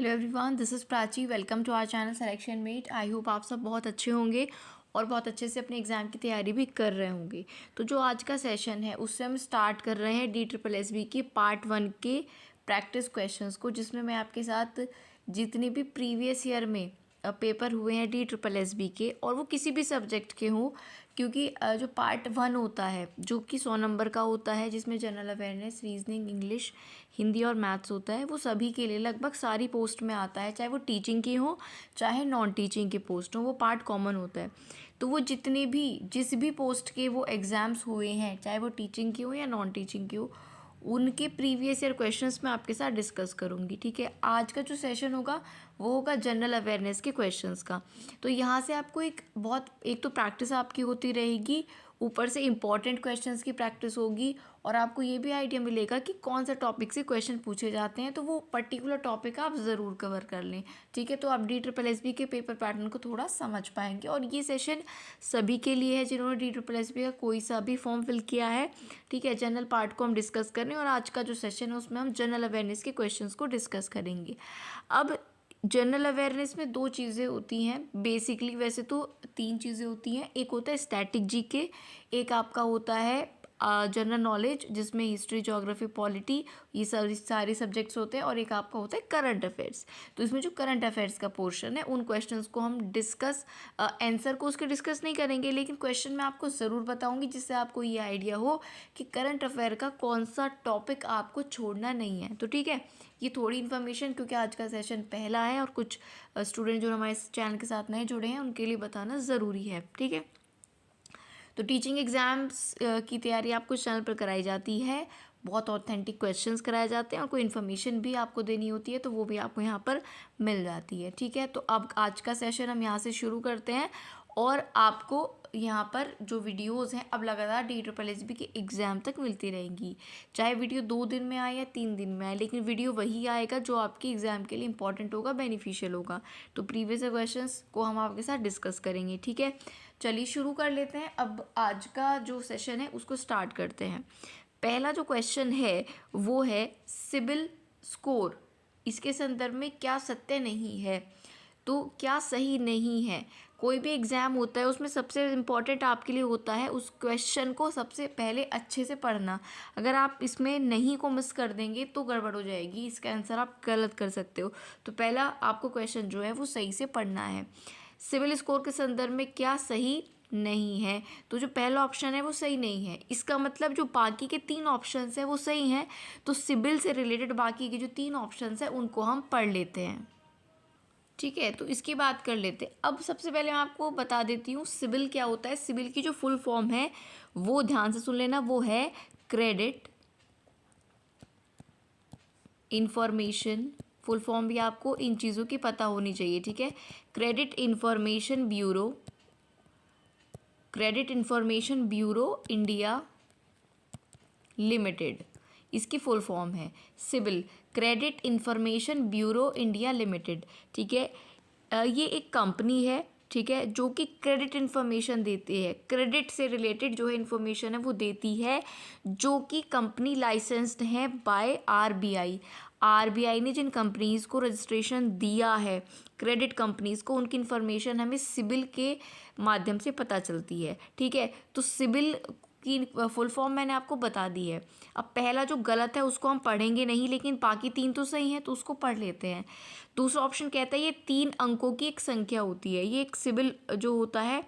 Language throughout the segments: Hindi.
Hello everyone, this is Prachi. Welcome to our channel selection mate. I hope आप सब बहुत अच्छे होंगे और बहुत अच्छे से अपने एग्ज़ाम की तैयारी भी कर रहे होंगे। तो जो आज का सेशन है उससे हम स्टार्ट कर रहे हैं DSSB के पार्ट 1 के प्रैक्टिस क्वेश्चंस को, जिसमें मैं आपके साथ जितने भी प्रीवियस ईयर में पेपर हुए हैं DSSB के, और वो किसी भी सब्जेक्ट के हों, क्योंकि जो पार्ट 1 होता है जो कि 100 नंबर का होता है, जिसमें general awareness, reasoning, English, Hindi और मैथ्स होता है, वो सभी के लिए लगभग सारी पोस्ट में आता है, चाहे वो टीचिंग की हो चाहे नॉन टीचिंग की पोस्ट हो, वो पार्ट कॉमन होता है। तो वो जितने भी जिस भी पोस्ट के वो एग्ज़ाम्स हुए हैं, चाहे वो टीचिंग की हो या नॉन टीचिंग की हो, उनके प्रीवियस ईयर क्वेश्चंस मैं आपके साथ डिस्कस करूँगी। ठीक है, आज का जो सेशन होगा वो होगा जनरल अवेयरनेस के क्वेश्चंस का। तो यहाँ से आपको एक तो प्रैक्टिस आपकी होती रहेगी, ऊपर से इम्पॉर्टेंट क्वेश्चंस की प्रैक्टिस होगी, और आपको ये भी आइडिया मिलेगा कि कौन सा टॉपिक से क्वेश्चन पूछे जाते हैं, तो वो पर्टिकुलर टॉपिक आप ज़रूर कवर कर लें। ठीक है, तो आप DSSB के पेपर पैटर्न को थोड़ा समझ पाएंगे। और ये सेशन सभी के लिए है जिन्होंने DSSB का कोई सा भी फॉर्म फिल किया है। ठीक है, जनरल पार्ट को हम डिस्कस करें, और आज का जो सेशन है उसमें हम जनरल अवेयरनेस के क्वेश्चन को डिस्कस करेंगे। अब जनरल अवेयरनेस में दो चीज़ें होती हैं बेसिकली, वैसे तो तीन चीज़ें होती हैं। एक होता है स्टैटिक जीके, एक आपका होता है जनरल नॉलेज, जिसमें हिस्ट्री, ज्योग्राफी, पॉलिटी, ये सारे सब्जेक्ट्स होते हैं, और एक आपका होता है करंट अफेयर्स। तो इसमें जो करंट अफेयर्स का पोर्शन है, उन क्वेश्चंस को हम आंसर को उसके डिस्कस नहीं करेंगे, लेकिन क्वेश्चन मैं आपको ज़रूर बताऊंगी, जिससे आपको ये आइडिया हो कि करंट अफेयर का कौन सा टॉपिक आपको छोड़ना नहीं है। तो ठीक है, ये थोड़ी इन्फॉर्मेशन, क्योंकि आज का सेशन पहला है और कुछ स्टूडेंट जो हमारे चैनल के साथ नए जुड़े हैं उनके लिए बताना ज़रूरी है। ठीक है, तो टीचिंग एग्ज़ाम्स की तैयारी आपको चैनल पर कराई जाती है, बहुत ऑथेंटिक क्वेश्चंस कराए जाते हैं, और कोई इन्फॉर्मेशन भी आपको देनी होती है तो वो भी आपको यहाँ पर मिल जाती है। ठीक है, तो अब आज का सेशन हम यहाँ से शुरू करते हैं, और आपको यहाँ पर जो वीडियोस हैं अब लगातार DSSB के एग्ज़ाम तक मिलती रहेंगी, चाहे वीडियो 2 दिन में आए या 3 दिन में आए, लेकिन वीडियो वही आएगा जो आपके एग्ज़ाम के लिए इंपॉर्टेंट होगा, बेनिफिशियल होगा। तो प्रीवियस क्वेश्चंस को हम आपके साथ डिस्कस करेंगे। ठीक है, चलिए शुरू कर लेते हैं। अब आज का जो सेशन है उसको स्टार्ट करते हैं। पहला जो क्वेश्चन है वो है सिबिल स्कोर, इसके संदर्भ में क्या सत्य नहीं है। तो क्या सही नहीं है, कोई भी एग्ज़ाम होता है उसमें सबसे इम्पॉर्टेंट आपके लिए होता है उस क्वेश्चन को सबसे पहले अच्छे से पढ़ना। अगर आप इसमें नहीं को मिस कर देंगे तो गड़बड़ हो जाएगी, इसका आंसर आप गलत कर सकते हो। तो पहला आपको क्वेश्चन जो है वो सही से पढ़ना है। सिविल स्कोर के संदर्भ में क्या सही नहीं है, तो जो पहला ऑप्शन है वो सही नहीं है, इसका मतलब जो बाकी के 3 ऑप्शंस हैं वो सही हैं। तो सिविल से रिलेटेड बाकी के जो 3 ऑप्शंस हैं उनको हम पढ़ लेते हैं। ठीक है, तो इसकी बात कर लेते हैं। अब सबसे पहले मैं आपको बता देती हूँ सिविल क्या होता है। सिविल की जो फुल फॉर्म है वो ध्यान से सुन लेना, वो है क्रेडिट इंफॉर्मेशन। फुल फॉर्म भी आपको इन चीज़ों की पता होनी चाहिए। ठीक है, credit information bureau, credit information bureau India limited, इसकी फुल फॉर्म है CIBIL, credit information bureau India limited. ठीक है, ये एक कंपनी है, ठीक है, जो कि क्रेडिट इन्फॉर्मेशन देती है, क्रेडिट से रिलेटेड जो है इन्फॉर्मेशन है वो देती है, जो कि कंपनी लाइसेंस्ड है बाय आरबीआई। आरबीआई ने जिन कंपनीज़ को रजिस्ट्रेशन दिया है, क्रेडिट कंपनीज़ को, उनकी इन्फॉर्मेशन हमें सिबिल के माध्यम से पता चलती है। ठीक है, तो सिबिल की फुल फॉर्म मैंने आपको बता दी है। अब पहला जो गलत है उसको हम पढ़ेंगे नहीं, लेकिन बाकी 3 तो सही हैं, तो उसको पढ़ लेते हैं। दूसरा ऑप्शन कहता है ये 3 अंकों की एक संख्या होती है, ये एक सिबिल जो होता है,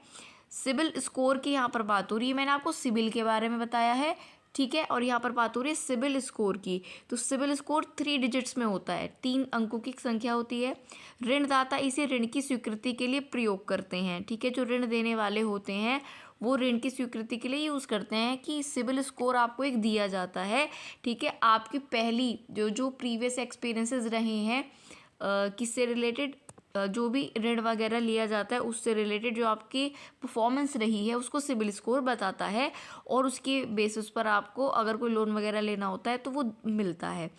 सिबिल स्कोर की यहाँ पर बात हो रही है। मैंने आपको सिबिल के बारे में बताया है, ठीक है, और यहाँ पर बात हो रही है सिबिल स्कोर की। तो सिबिल स्कोर 3 डिजिट्स में होता है, 3 अंकों की एक संख्या होती है। ऋणदाता इसे ऋण की स्वीकृति के लिए प्रयोग करते हैं। ठीक है, जो ऋण देने वाले होते हैं वो ऋण की स्वीकृति के लिए यूज़ करते हैं कि सिबिल स्कोर आपको एक दिया जाता है। ठीक है, आपकी पहली जो प्रीवियस एक्सपीरियंसेस रहे हैं किससे रिलेटेड, जो भी ऋण वगैरह लिया जाता है उससे रिलेटेड जो आपकी परफॉर्मेंस रही है उसको सिबिल स्कोर बताता है, और उसके बेसिस पर आपको अगर कोई लोन वगैरह लेना होता है तो वो मिलता है।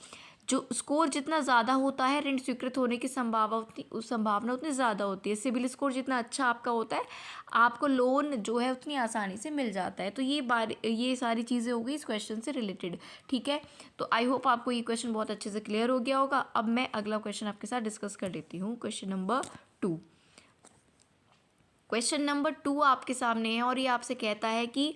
जो स्कोर जितना ज़्यादा होता है ऋण स्वीकृत होने की संभावना उतनी ज़्यादा होती है। सिबिल स्कोर जितना अच्छा आपका होता है आपको लोन जो है उतनी आसानी से मिल जाता है। तो ये सारी चीज़ें हो गई इस क्वेश्चन से रिलेटेड। ठीक है, तो आई होप आपको ये क्वेश्चन बहुत अच्छे से क्लियर हो गया होगा। अब मैं अगला क्वेश्चन आपके साथ डिस्कस कर लेती हूँ। क्वेश्चन नंबर 2 आपके सामने है और ये आपसे कहता है कि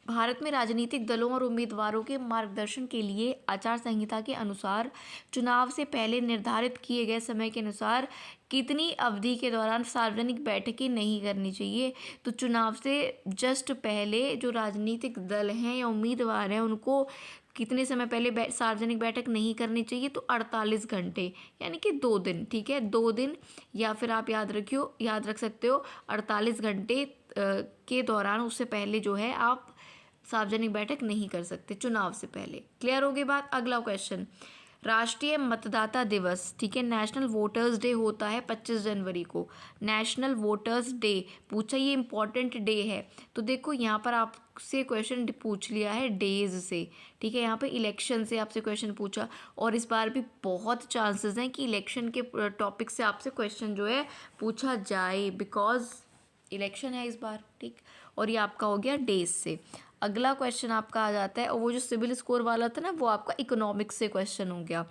भारत में राजनीतिक दलों और उम्मीदवारों के मार्गदर्शन के लिए आचार संहिता के अनुसार चुनाव से पहले निर्धारित किए गए समय के अनुसार कितनी अवधि के दौरान सार्वजनिक बैठकें नहीं करनी चाहिए। तो चुनाव से जस्ट पहले जो राजनीतिक दल हैं या उम्मीदवार हैं उनको कितने समय पहले सार्वजनिक बैठक नहीं करनी चाहिए। तो 48 घंटे यानी कि 2 दिन। ठीक है, 2 दिन या फिर आप याद रख सकते हो 48 घंटे के दौरान उससे पहले जो है आप सार्वजनिक बैठक नहीं कर सकते चुनाव से पहले। क्लियर होगी बात। अगला क्वेश्चन, राष्ट्रीय मतदाता दिवस, ठीक है, नेशनल वोटर्स डे होता है 25 जनवरी को। नेशनल वोटर्स डे पूछा, ये इंपॉर्टेंट डे है। तो देखो यहाँ पर आपसे क्वेश्चन पूछ लिया है डेज से। ठीक है, यहाँ पे इलेक्शन से आपसे क्वेश्चन पूछा और इस बार भी बहुत चांसेस हैं कि इलेक्शन के टॉपिक से आपसे क्वेश्चन जो है पूछा जाए, बिकॉज इलेक्शन है इस बार। ठीक, और ये आपका हो गया डेज से। अगला क्वेश्चन आपका आ जाता है, और वो जो सिविल स्कोर वाला था ना वो आपका इकोनॉमिक्स से क्वेश्चन हो गया।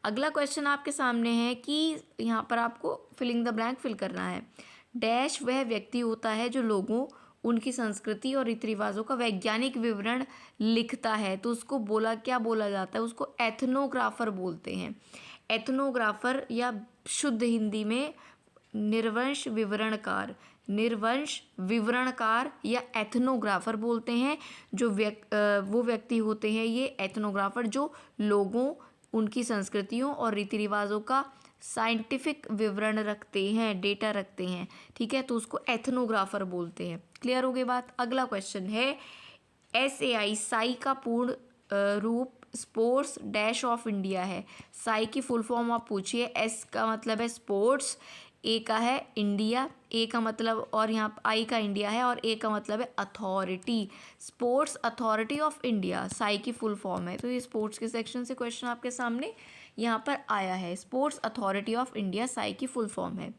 अगला क्वेश्चन आपके सामने है कि यहाँ पर आपको फिलिंग द ब्लैंक फिल करना है। डैश वह व्यक्ति होता है जो लोगों, उनकी संस्कृति और रीति रिवाजों का वैज्ञानिक विवरण लिखता है। तो उसको क्या बोला जाता है, उसको एथनोग्राफर बोलते हैं। एथनोग्राफर या शुद्ध हिंदी में निर्वंश विवरणकार या एथनोग्राफर बोलते हैं। जो वो व्यक्ति होते हैं ये एथनोग्राफर जो लोगों, उनकी संस्कृतियों और रीति रिवाजों का साइंटिफिक विवरण रखते हैं, डेटा रखते हैं। ठीक है, तो उसको एथनोग्राफर बोलते हैं। क्लियर हो गई बात। अगला क्वेश्चन है SAI, साई का पूर्ण रूप स्पोर्ट्स डैश ऑफ इंडिया है। साई की फुल फॉर्म आप पूछिए। S का मतलब है स्पोर्ट्स, A का है इंडिया, A का मतलब, और यहाँ I का इंडिया है और A का मतलब है authority. Sports authority of India Sai की फुल फॉर्म है। तो ये स्पोर्ट्स के सेक्शन से क्वेश्चन आपके सामने यहाँ पर आया है। Sports authority of India Sai की फुल फॉर्म है।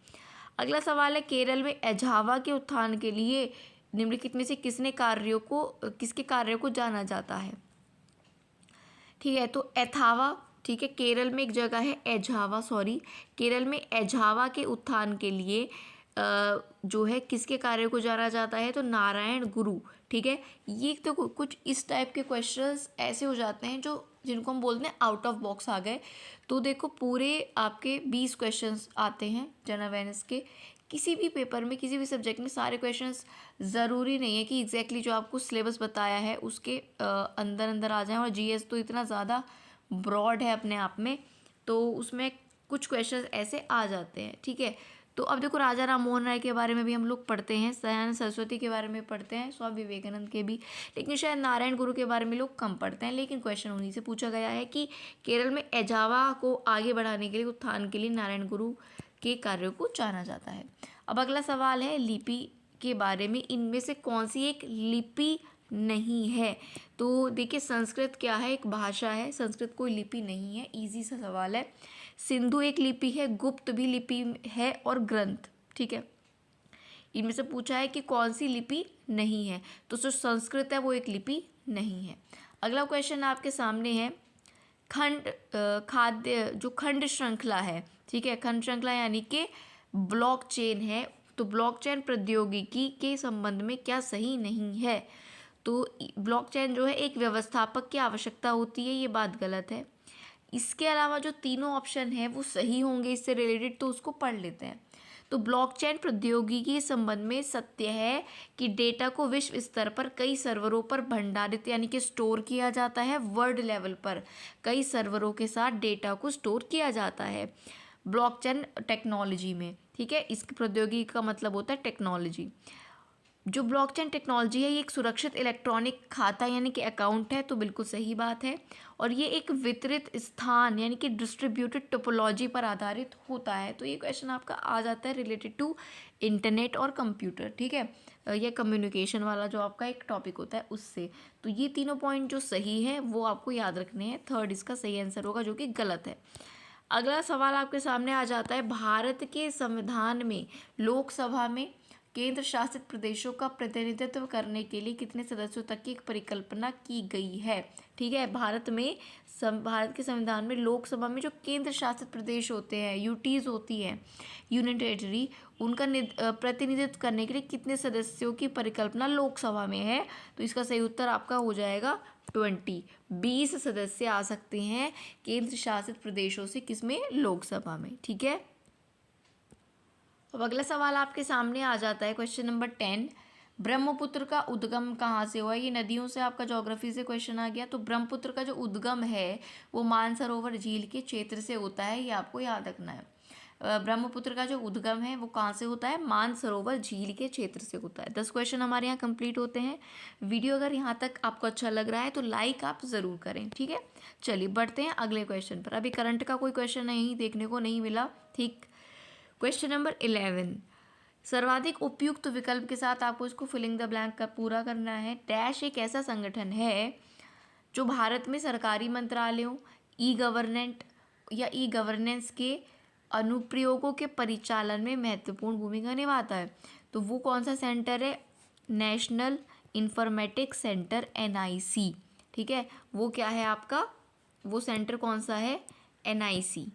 अगला सवाल है, केरल में एझावा के उत्थान के लिए निम्नलिखित में से किसके कार्यों को जाना जाता है। ठीक है, तो एथावा, ठीक है, केरल में एक जगह है एझावा, केरल में एझावा के उत्थान के लिए जो है किसके कार्य को जाना जाता है, तो नारायण गुरु। ठीक है, ये तो कुछ इस टाइप के क्वेश्चंस ऐसे हो जाते हैं जिनको हम बोलते हैं आउट ऑफ बॉक्स आ गए। तो देखो पूरे आपके 20 क्वेश्चंस आते हैं जनरल अवेयरनेस के। किसी भी पेपर में, किसी भी सब्जेक्ट में सारे क्वेश्चंस ज़रूरी नहीं है कि एग्जैक्टली जो आपको सिलेबस बताया है उसके अंदर आ जाएं। और GS तो इतना ज़्यादा ब्रॉड है अपने आप में, तो उसमें कुछ क्वेश्चंस ऐसे आ जाते हैं। ठीक है, तो अब देखो राजा राम मोहन राय के बारे में भी हम लोग पढ़ते हैं, दयानंद सरस्वती के बारे में पढ़ते हैं, स्वामी विवेकानंद के भी, लेकिन शायद नारायण गुरु के बारे में लोग कम पढ़ते हैं। लेकिन क्वेश्चन उन्हीं से पूछा गया है कि केरल में एझावा को आगे बढ़ाने के लिए, उत्थान के लिए नारायण गुरु के कार्यों को जाना जाता है। अब अगला सवाल है लिपि के बारे में, इनमें से कौन सी एक लिपि नहीं है। तो देखिए संस्कृत क्या है, एक भाषा है, संस्कृत कोई लिपि नहीं है। इजी सा सवाल है। सिंधु एक लिपि है, गुप्त भी लिपि है और ग्रंथ। ठीक है, इनमें से पूछा है कि कौन सी लिपि नहीं है, तो जो संस्कृत है वो एक लिपि नहीं है। अगला क्वेश्चन आपके सामने है खंड श्रृंखला है। ठीक है, खंड श्रृंखला यानी कि ब्लॉकचेन है। तो ब्लॉकचेन प्रौद्योगिकी के संबंध में क्या सही नहीं है। तो ब्लॉकचेन जो है एक व्यवस्थापक की आवश्यकता होती है, ये बात गलत है। इसके अलावा जो तीनों ऑप्शन है वो सही होंगे इससे रिलेटेड, तो उसको पढ़ लेते हैं। तो ब्लॉकचेन प्रौद्योगिकी के संबंध में सत्य है कि डेटा को विश्व स्तर पर कई सर्वरों पर भंडारित यानी कि स्टोर किया जाता है। वर्ल्ड लेवल पर कई सर्वरों के साथ डेटा को स्टोर किया जाता है ब्लॉकचेन टेक्नोलॉजी में। ठीक है, इस प्रौद्योगिकी का मतलब होता है टेक्नोलॉजी। जो ब्लॉकचेन टेक्नोलॉजी है ये एक सुरक्षित इलेक्ट्रॉनिक खाता यानी कि अकाउंट है, तो बिल्कुल सही बात है। और ये एक वितरित स्थान यानी कि डिस्ट्रीब्यूटेड टोपोलॉजी पर आधारित होता है। तो ये क्वेश्चन आपका आ जाता है रिलेटेड टू इंटरनेट और कंप्यूटर, ठीक है, या कम्युनिकेशन वाला जो आपका एक टॉपिक होता है उससे। तो ये तीनों पॉइंट जो सही है वो आपको याद रखने हैं। थर्ड इसका सही आंसर होगा, जो कि गलत है। अगला सवाल आपके सामने आ जाता है, भारत के संविधान में लोकसभा में केंद्र शासित प्रदेशों का प्रतिनिधित्व करने के लिए कितने सदस्यों तक की एक परिकल्पना की गई है। ठीक है, भारत के संविधान में लोकसभा में जो केंद्र शासित प्रदेश होते हैं, यूटीज होती हैं, यूनियन टेरिटरी, उनका प्रतिनिधित्व करने के लिए कितने सदस्यों की परिकल्पना लोकसभा में है। तो इसका सही उत्तर आपका हो जाएगा 20 सदस्य आ सकते हैं केंद्र शासित प्रदेशों से, किसमें, लोकसभा में। ठीक है, अब अगला सवाल आपके सामने आ जाता है, क्वेश्चन नंबर 10। ब्रह्मपुत्र का उद्गम कहाँ से हुआ। ये नदियों से आपका ज्योग्राफी से क्वेश्चन आ गया। तो ब्रह्मपुत्र का जो उद्गम है वो मानसरोवर झील के क्षेत्र से होता है, ये आपको याद रखना है। ब्रह्मपुत्र का जो उद्गम है वो कहाँ से होता है, मानसरोवर झील के क्षेत्र से होता है। 10 क्वेश्चन हमारे यहाँ कंप्लीट होते हैं। वीडियो अगर यहाँ तक आपको अच्छा लग रहा है तो लाइक आप ज़रूर करें। ठीक है, चलिए बढ़ते हैं अगले क्वेश्चन पर। अभी करंट का कोई क्वेश्चन नहीं देखने को नहीं मिला। ठीक, क्वेश्चन नंबर 11, सर्वाधिक उपयुक्त विकल्प के साथ आपको इसको फिलिंग द ब्लैंक का पूरा करना है। डैश एक ऐसा संगठन है जो भारत में सरकारी मंत्रालयों, ई गवर्नेंट या ई गवर्नेंस के अनुप्रयोगों के परिचालन में महत्वपूर्ण भूमिका निभाता है। तो वो कौन सा सेंटर है, नेशनल इंफॉर्मेटिक्स सेंटर, NIC। ठीक है, वो क्या है आपका, वो सेंटर कौन सा है, NIC,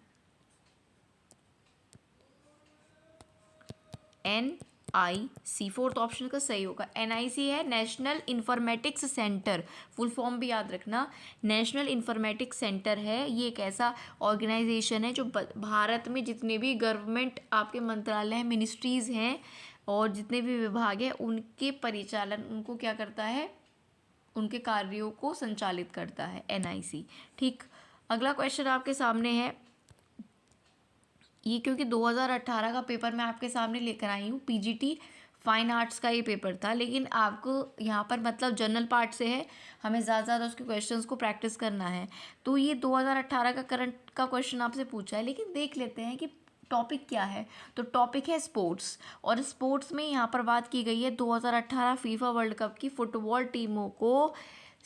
NIC, फोर्थ ऑप्शन का सही होगा। NIC है national informatics centre, full form भी याद रखना, नेशनल इंफॉर्मेटिक्स सेंटर है। ये एक ऐसा ऑर्गेनाइजेशन है जो भारत में जितने भी गवर्नमेंट आपके मंत्रालय हैं, मिनिस्ट्रीज़ हैं और जितने भी विभाग हैं उनके परिचालन, उनको क्या करता है, उनके कार्यों को संचालित करता है NIC। ठीक, अगला क्वेश्चन आपके सामने है, ये क्योंकि 2018 का पेपर मैं आपके सामने लेकर आई हूँ, PGT फाइन आर्ट्स का ये पेपर था, लेकिन आपको यहाँ पर मतलब जनरल पार्ट से है, हमें ज़्यादा उसके क्वेश्चंस को प्रैक्टिस करना है। तो ये 2018 का करंट का क्वेश्चन आपसे पूछा है, लेकिन देख लेते हैं कि टॉपिक क्या है। तो टॉपिक है स्पोर्ट्स, और स्पोर्ट्स में यहाँ पर बात की गई है 2018 फीफा वर्ल्ड कप की फुटबॉल टीमों को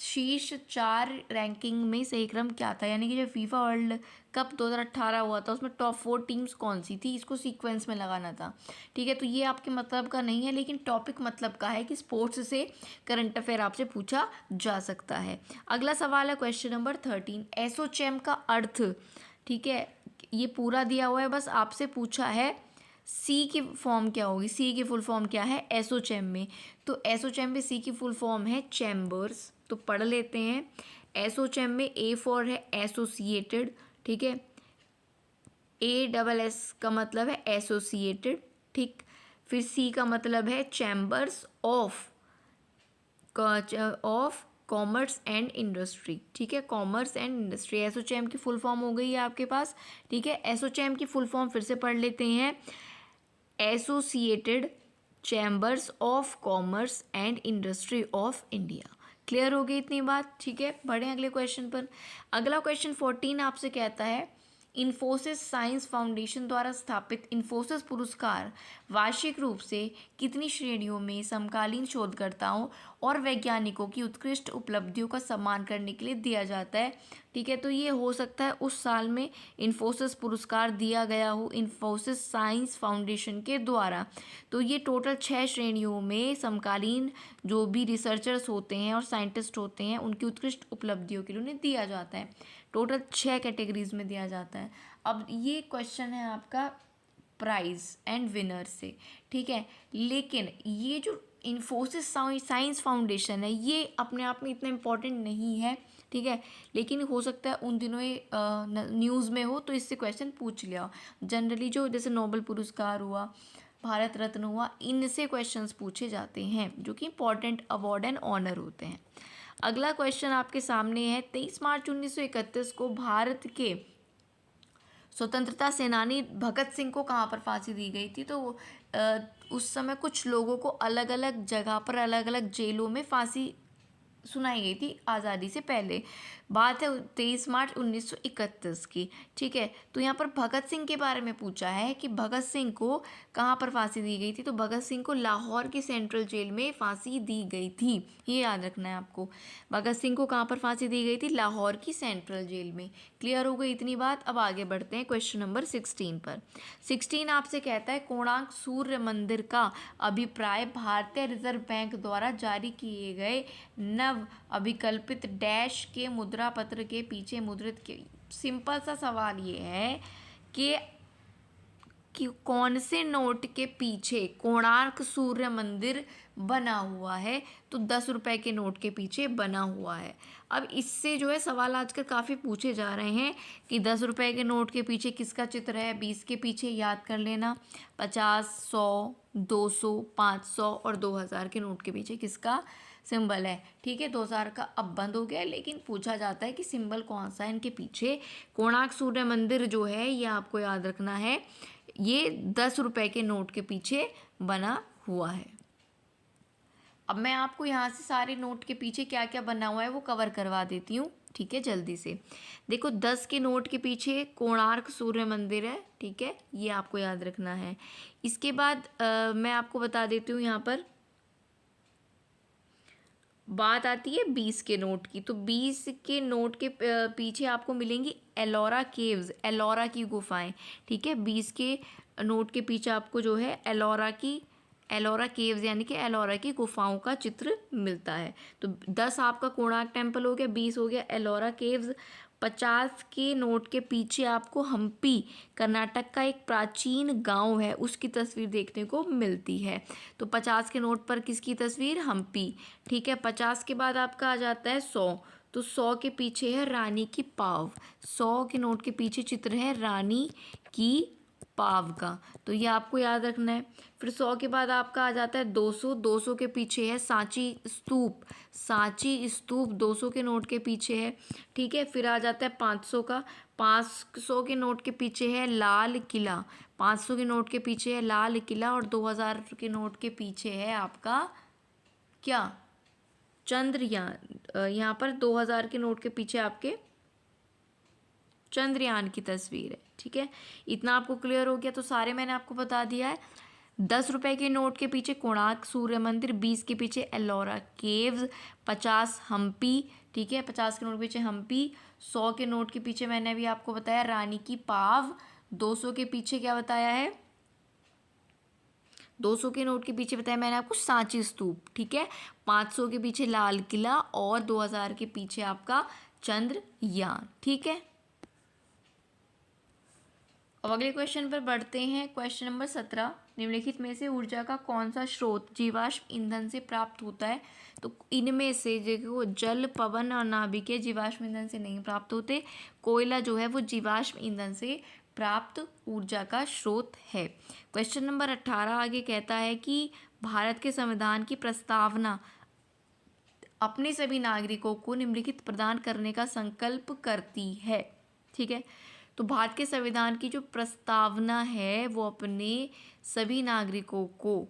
शीर्ष 4 रैंकिंग में सही क्रम क्या था, यानी कि जो फीफा वर्ल्ड कप 2018 हुआ था उसमें टॉप 4 टीम्स कौन सी थी, इसको सीक्वेंस में लगाना था। ठीक है, तो ये आपके मतलब का नहीं है, लेकिन टॉपिक मतलब का है कि स्पोर्ट्स से करंट अफेयर आपसे पूछा जा सकता है। अगला सवाल है क्वेश्चन नंबर 13, एसोचैम का अर्थ। ठीक है, ये पूरा दिया हुआ है, बस आपसे पूछा है सी की फॉर्म क्या होगी, सी की फुल फॉर्म क्या है एसोचैम में। तो एसोचैम में सी की फुल फॉर्म है चैम्बर्स, तो पढ़ लेते हैं। एसोचैम में A फॉर है एसोसिएटेड, ठीक है, ASS का मतलब है एसोसिएटेड। ठीक, फिर C का मतलब है chambers of commerce and industry. ठीक है, कॉमर्स एंड इंडस्ट्री, एसोचैम की फुल फॉर्म हो गई है आपके पास। ठीक है, एसोचैम की फुल फॉर्म फिर से पढ़ लेते हैं, associated chambers of commerce and industry of India. Clear हो गई इतनी बात। ठीक है, बढ़ें अगले क्वेश्चन पर। अगला क्वेश्चन 14 आपसे कहता है, इन्फोसिस साइंस फाउंडेशन द्वारा स्थापित इन्फोसिस पुरस्कार वार्षिक रूप से कितनी श्रेणियों में समकालीन शोधकर्ताओं और वैज्ञानिकों की उत्कृष्ट उपलब्धियों का सम्मान करने के लिए दिया जाता है। ठीक है, तो ये हो सकता है उस साल में इन्फोसिस पुरस्कार दिया गया हो इन्फोसिस साइंस फाउंडेशन के द्वारा। तो ये टोटल 6 श्रेणियों में समकालीन जो भी रिसर्चर्स होते हैं और साइंटिस्ट होते हैं उनकी उत्कृष्ट उपलब्धियों के लिए उन्हें दिया जाता है। टोटल 6 कैटेगरीज में दिया जाता है। अब ये क्वेश्चन है आपका प्राइज एंड विनर से। ठीक है, लेकिन ये जो इन्फोसिस साइंस फाउंडेशन है ये अपने आप में इतना इम्पोर्टेंट नहीं है। ठीक है, लेकिन हो सकता है उन दिनों ये न्यूज़ में हो तो इससे क्वेश्चन पूछ लिया। जनरली जो जैसे नोबेल पुरस्कार हुआ, भारत रत्न हुआ, इनसे क्वेश्चंस पूछे जाते हैं जो कि इम्पॉर्टेंट अवार्ड एंड ऑनर होते हैं। अगला क्वेश्चन आपके सामने है, 23 मार्च 1931 को भारत के स्वतंत्रता सेनानी भगत सिंह को कहाँ पर फांसी दी गई थी? तो उस समय कुछ लोगों को अलग अलग जगह पर अलग अलग जेलों में फांसी सुनाई गई थी आज़ादी से पहले। बात है 23 मार्च 1931 की। ठीक है, तो यहाँ पर भगत सिंह के बारे में पूछा है कि भगत सिंह को कहाँ पर फांसी दी गई थी? तो भगत सिंह को लाहौर की सेंट्रल जेल में फांसी दी गई थी, ये याद रखना है आपको। भगत सिंह को कहाँ पर फांसी दी गई थी? लाहौर की सेंट्रल जेल में। क्लियर हो गई इतनी बात? अब आगे बढ़ते हैं क्वेश्चन नंबर 16 पर। 16 आपसे कहता है कोणार्क सूर्य मंदिर का अभिप्राय भारतीय रिजर्व बैंक द्वारा जारी किए गए नव अभिकल्पित डैश के मुद्रा पत्र के पीछे मुद्रित के। सिंपल सा सवाल ये है कि कौन से नोट के पीछे कोणार्क सूर्य मंदिर बना हुआ है? तो 10 रुपए के नोट के पीछे बना हुआ है। अब इससे जो है सवाल आजकल काफ़ी पूछे जा रहे हैं कि 10 रुपए के नोट के पीछे किसका चित्र है, 20 के पीछे याद कर लेना, 50, 100, 200, 500 और 2000 के नोट के पीछे किसका सिंबल है। ठीक है, 2000 का अब बंद हो गया, लेकिन पूछा जाता है कि सिंबल कौन सा है इनके पीछे। कोणार्क सूर्य मंदिर जो है ये आपको याद रखना है, ये 10 रुपए के नोट के पीछे बना हुआ है। अब मैं आपको यहाँ से सारे नोट के पीछे क्या क्या बना हुआ है वो कवर करवा देती हूँ। ठीक है, जल्दी से देखो, 10 के नोट के पीछे कोणार्क सूर्य मंदिर है। ठीक है, ये आपको याद रखना है। इसके बाद मैं आपको बता देती हूँ, यहाँ पर बात आती है 20 के नोट की। तो 20 के नोट के पीछे आपको मिलेंगी एलोरा केव्स, एलोरा की गुफाएं। ठीक है, 20 के नोट के पीछे आपको जो है एलोरा केव्स यानी कि एलोरा की गुफाओं का चित्र मिलता है। तो 10 आपका कोणार्क टेम्पल हो गया, 20 हो गया एलोरा केव्स। 50 के नोट के पीछे आपको हम्पी, कर्नाटक का एक प्राचीन गांव है, उसकी तस्वीर देखने को मिलती है। तो 50 के नोट पर किसकी तस्वीर? हम्पी। ठीक है, 50 के बाद आपका आ जाता है 100। तो 100 के पीछे है रानी की पाव। 100 के नोट के पीछे चित्र है रानी की पाव का, तो ये आपको याद रखना है। फिर 100 के बाद आपका आ जाता है 200। 200 के पीछे है सांची स्तूप। सांची स्तूप 200 के नोट के पीछे है। ठीक है, फिर आ जाता है 500 का। 500 के नोट के पीछे है लाल किला। 500 के नोट के पीछे है लाल किला। और 2000 के नोट के पीछे है आपका क्या? चंद्रयान। यहाँ पर 2000 के नोट के पीछे आपके चंद्रयान की तस्वीर है। ठीक है, इतना आपको क्लियर हो गया? तो सारे मैंने आपको बता दिया है। 10 रुपए के नोट के पीछे कोणार्क सूर्य मंदिर, 20 के पीछे एलोरा केव्स, 50 हम्पी। ठीक है, 50 के नोट के पीछे हम्पी। 100 के नोट के पीछे मैंने अभी आपको बताया रानी की पाव। 200 के पीछे क्या बताया है? 200 के नोट के पीछे बताया मैंने आपको सांची स्तूप। ठीक है, 500 के पीछे लाल किला और 2000 के पीछे आपका चंद्रयान। ठीक है, अब अगले क्वेश्चन पर बढ़ते हैं। क्वेश्चन नंबर 17, निम्नलिखित में से ऊर्जा का कौन सा स्रोत जीवाश्म ईंधन से प्राप्त होता है? तो इनमें से जो जल, पवन और नाभिकीय जीवाश्म ईंधन से नहीं प्राप्त होते। कोयला जो है वो जीवाश्म ईंधन से प्राप्त ऊर्जा का स्रोत है। क्वेश्चन नंबर 18 आगे कहता है कि भारत के संविधान की प्रस्तावना अपने सभी नागरिकों को निम्नलिखित प्रदान करने का संकल्प करती है। ठीक है, तो भारत के संविधान की जो प्रस्तावना है वो अपने सभी नागरिकों को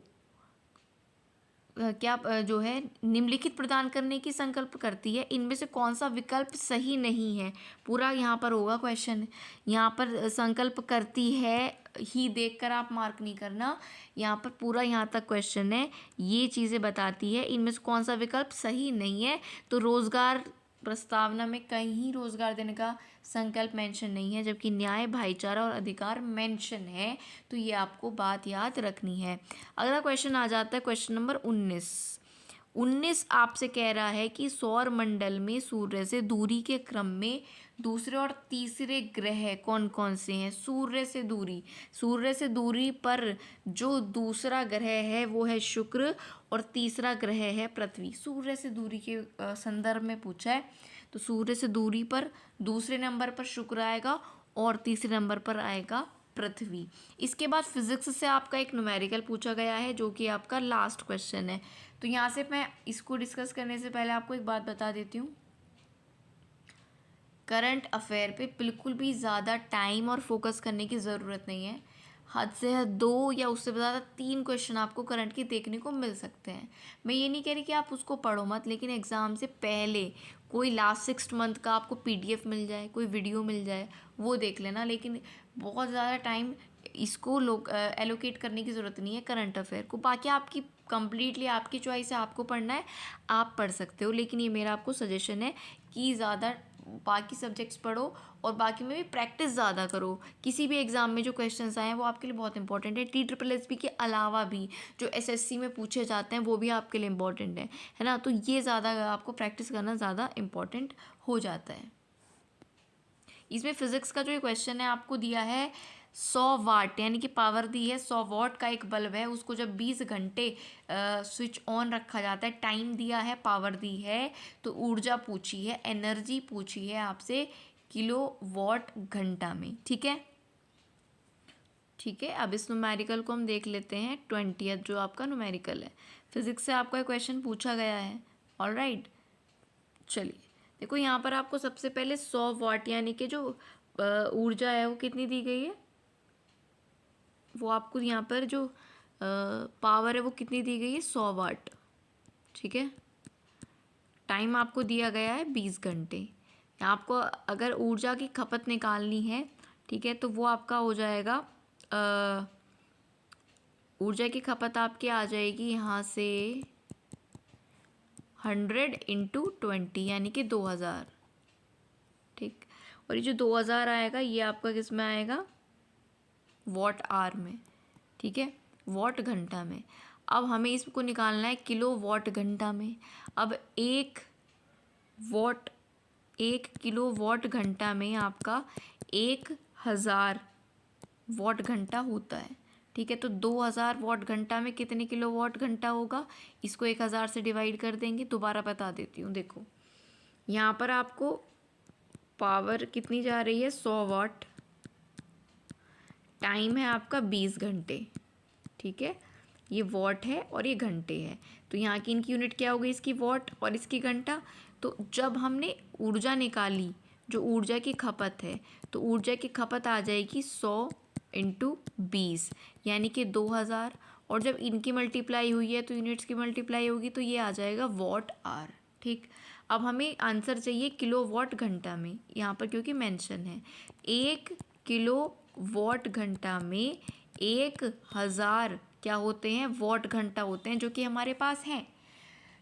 क्या जो है निम्नलिखित प्रदान करने की संकल्प करती है। इनमें से कौन सा विकल्प सही नहीं है? पूरा यहाँ पर होगा क्वेश्चन। यहाँ पर संकल्प करती है ही देखकर आप मार्क नहीं करना, यहाँ पर पूरा यहाँ तक क्वेश्चन है, ये चीज़ें बताती है इनमें से कौन सा विकल्प सही नहीं है। तो रोजगार प्रस्तावना में कहीं रोजगार देने का संकल्प मेंशन नहीं है, जबकि न्याय, भाईचारा और अधिकार मेंशन है। तो ये आपको बात याद रखनी है। अगला क्वेश्चन आ जाता है क्वेश्चन नंबर 19। 19 आपसे कह रहा है कि सौर मंडल में सूर्य से दूरी के क्रम में दूसरे और तीसरे ग्रह कौन कौन से हैं? सूर्य से दूरी पर जो दूसरा ग्रह है वो है शुक्र और तीसरा ग्रह है पृथ्वी। सूर्य से दूरी के संदर्भ में पूछा है, तो सूर्य से दूरी पर दूसरे नंबर पर शुक्र आएगा और तीसरे नंबर पर आएगा पृथ्वी। इसके बाद फिजिक्स से आपका एक न्यूमेरिकल पूछा गया है जो कि आपका लास्ट क्वेश्चन है। तो यहाँ से मैं इसको डिस्कस करने से पहले आपको एक बात बता देती हूँ करंट अफेयर पे बिल्कुल भी ज़्यादा टाइम और फोकस करने की ज़रूरत नहीं है। हद से हद 2 या उससे ज़्यादा 3 क्वेश्चन आपको करंट के देखने को मिल सकते हैं। मैं ये नहीं कह रही कि आप उसको पढ़ो मत, लेकिन एग्ज़ाम से पहले कोई लास्ट 6 मंथ का आपको पीडीएफ मिल जाए, कोई वीडियो मिल जाए, वो देख लेना। लेकिन बहुत ज़्यादा टाइम इसको लोग एलोकेट करने की ज़रूरत नहीं है करंट अफेयर को। बाकी आपकी कंप्लीटली आपकी चॉइस है, आपको पढ़ना है आप पढ़ सकते हो, लेकिन ये मेरा आपको सजेशन है कि ज़्यादा बाकी सब्जेक्ट्स पढ़ो और बाकी में भी प्रैक्टिस ज़्यादा करो। किसी भी एग्ज़ाम में जो क्वेश्चंस आए हैं वो आपके लिए बहुत इंपॉर्टेंट है। TSSB के अलावा भी जो SSC में पूछे जाते हैं वो भी आपके लिए इम्पॉर्टेंट है ना। तो ये ज़्यादा आपको प्रैक्टिस करना ज़्यादा इम्पॉर्टेंट हो जाता है। इसमें फिजिक्स का जो ये क्वेश्चन है आपको दिया है 100 वाट, यानी कि पावर दी है 100 वाट का एक बल्ब है, उसको जब 20 घंटे स्विच ऑन रखा जाता है, टाइम दिया है, पावर दी है, तो ऊर्जा पूछी है, एनर्जी पूछी है आपसे किलोवाट घंटा में। ठीक है, ठीक है। अब इस न्यूमेरिकल को हम देख लेते हैं। 20th जो आपका न्यूमेरिकल है, फिजिक्स से आपका क्वेश्चन पूछा गया है। ऑलराइट, चलिए देखो यहाँ पर आपको सबसे पहले 100 वाट यानी कि जो ऊर्जा है वो कितनी दी गई है, वो आपको यहाँ पर जो पावर है वो कितनी दी गई है, 100 वाट। ठीक है, टाइम आपको दिया गया है 20 घंटे। आपको अगर ऊर्जा की खपत निकालनी है, ठीक है, तो वो आपका हो जाएगा ऊर्जा की खपत आपकी आ जाएगी यहाँ से 100 × 20 यानी कि 2000। ठीक, और ये जो 2000 आएगा ये आपका किस में आएगा, वॉट आवर में। ठीक है, वॉट घंटा में। अब हमें इसको निकालना है किलो वॉट घंटा में। अब एक किलो वॉट घंटा में आपका 1000 वॉट घंटा होता है। ठीक है, तो 2000 वॉट घंटा में कितने किलो वॉट घंटा होगा, इसको 1000 से डिवाइड कर देंगे। दोबारा बता देती हूँ, देखो यहाँ पर आपको पावर कितनी जा रही है, 100 वाट, टाइम है आपका 20 घंटे। ठीक है, ये वॉट है और ये घंटे है, तो यहाँ की इनकी यूनिट क्या हो गई, इसकी वॉट और इसकी घंटा। तो जब हमने ऊर्जा निकाली, जो ऊर्जा की खपत है, तो ऊर्जा की खपत आ जाएगी 100 × 20 यानी कि 2000, और जब इनकी मल्टीप्लाई हुई है तो यूनिट्स की मल्टीप्लाई होगी, तो ये आ जाएगा वॉट आवर। ठीक, अब हमें आंसर चाहिए किलो वॉट घंटा में, यहाँ पर क्योंकि मेंशन है 1 किलो वॉट घंटा में 1000 क्या होते हैं, वॉट घंटा होते हैं, जो कि हमारे पास हैं।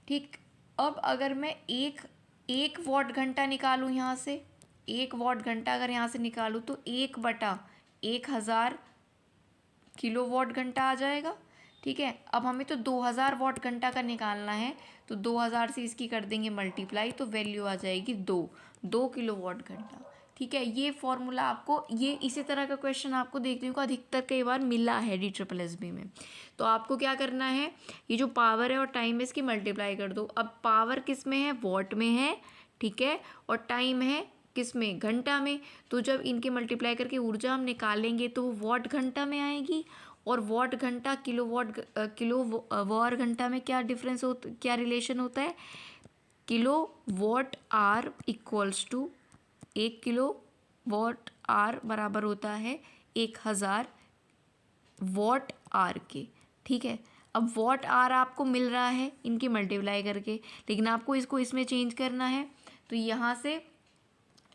ठीक, अब अगर मैं एक वॉट घंटा निकालूँ यहाँ से, 1 वॉट घंटा अगर यहाँ से निकालूँ तो 1/1000 किलो वॉट घंटा आ जाएगा। ठीक है, अब हमें तो 2000 वॉट घंटा का निकालना है, तो 2000 से इसकी कर देंगे मल्टीप्लाई, तो वैल्यू आ जाएगी 2 किलो वॉट घंटा। ठीक है, ये फॉर्मूला आपको, ये इसी तरह का क्वेश्चन आपको देखने को अधिकतर कई बार मिला है DSSB में। तो आपको क्या करना है, ये जो पावर है और टाइम है इसकी मल्टीप्लाई कर दो। अब पावर किस में है, वॉट में है। ठीक है, और टाइम है किस में, घंटा में। तो जब इनके मल्टीप्लाई करके ऊर्जा हम निकालेंगे तो वो वॉट घंटा में आएगी, और वॉट घंटा किलो वॉर घंटा में क्या डिफरेंस होता, क्या रिलेशन होता है, kilowatt hour equals to 1 kilowatt hour बराबर होता है 1000 वॉट आर के। ठीक है, अब वॉट आर आपको मिल रहा है इनकी मल्टीप्लाई करके, लेकिन आपको इसको इसमें चेंज करना है, तो यहाँ से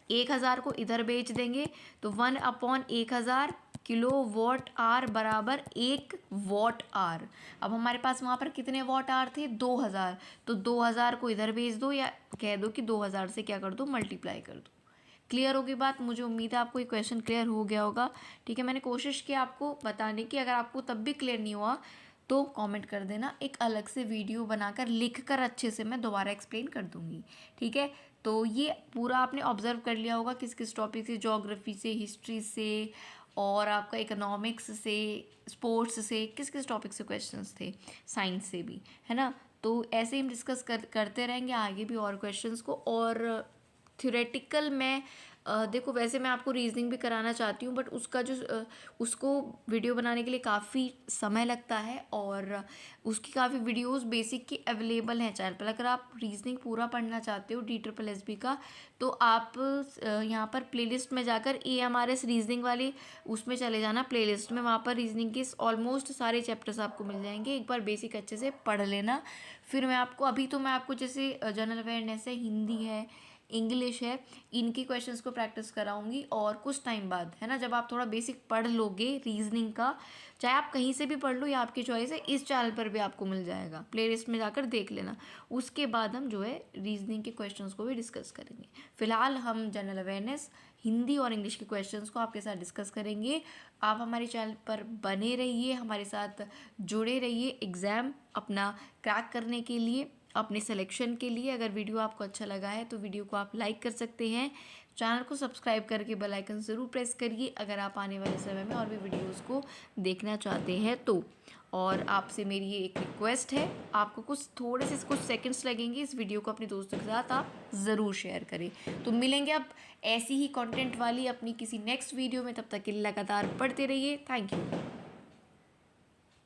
1000 को इधर भेज देंगे, तो 1/1000 किलो वॉट आर बराबर 1 वॉट आर। अब हमारे पास वहाँ पर कितने वॉट आर थे, 2000, तो 2000 को इधर भेज दो, या कह दो कि 2000 से क्या कर दो, मल्टीप्लाई कर दो। क्लियर होगी बात, मुझे उम्मीद है आपको ये क्वेश्चन क्लियर हो गया होगा। ठीक है, मैंने कोशिश की आपको बताने की, अगर आपको तब भी क्लियर नहीं हुआ तो कमेंट कर देना, एक अलग से वीडियो बनाकर लिखकर अच्छे से मैं दोबारा एक्सप्लेन कर दूँगी। ठीक है, तो ये पूरा आपने ऑब्जर्व कर लिया होगा किस किस टॉपिक से, ज्योग्राफी से, हिस्ट्री से, और आपका इकोनॉमिक्स से, स्पोर्ट्स से, किस किस टॉपिक से क्वेश्चंस थे, साइंस से भी, है ना। तो ऐसे ही हम डिस्कस करते रहेंगे आगे भी और क्वेश्चंस को, और थ्योरेटिकल मैं देखो वैसे मैं आपको रीजनिंग भी कराना चाहती हूँ, बट उसका जो उसको वीडियो बनाने के लिए काफ़ी समय लगता है, और उसकी काफ़ी वीडियोस बेसिक की अवेलेबल हैं चैनल पर। अगर आप रीजनिंग पूरा पढ़ना चाहते हो DSSB का, तो आप यहाँ पर प्लेलिस्ट में जाकर AMRS रीजनिंग वाली उसमें चले जाना, प्लेलिस्ट में, वहाँ पर रीजनिंग के ऑलमोस्ट सारे चैप्टर्स आपको मिल जाएंगे। एक बार बेसिक अच्छे से पढ़ लेना, फिर मैं आपको, अभी तो मैं आपको जैसे जनरल अवेयरनेस है, हिंदी है, इंग्लिश है, इनकी क्वेश्चंस को प्रैक्टिस कराऊंगी। और कुछ टाइम बाद, है ना, जब आप थोड़ा बेसिक पढ़ लोगे रीजनिंग का, चाहे आप कहीं से भी पढ़ लो या आपकी चॉइस है, इस चैनल पर भी आपको मिल जाएगा, प्लेलिस्ट में जाकर देख लेना। उसके बाद हम जो है रीजनिंग के क्वेश्चंस को भी डिस्कस करेंगे। फिलहाल हम जनरल अवेयरनेस, हिंदी और इंग्लिश के क्वेश्चंस को आपके साथ डिस्कस करेंगे। आप हमारे चैनल पर बने रहिए, हमारे साथ जुड़े रहिए एग्ज़ाम अपना क्रैक करने के लिए, अपने सिलेक्शन के लिए। अगर वीडियो आपको अच्छा लगा है तो वीडियो को आप लाइक कर सकते हैं, चैनल को सब्सक्राइब करके बेल आइकन ज़रूर प्रेस करिए अगर आप आने वाले समय में और भी वीडियोस को देखना चाहते हैं तो। और आपसे मेरी ये एक रिक्वेस्ट है, आपको कुछ सेकंड्स लगेंगे, इस वीडियो को अपने दोस्तों के साथ आप ज़रूर शेयर करें। तो मिलेंगे अब ऐसी ही कंटेंट वाली अपनी किसी नेक्स्ट वीडियो में, तब तक के लिए लगातार पढ़ते रहिए। Thank you.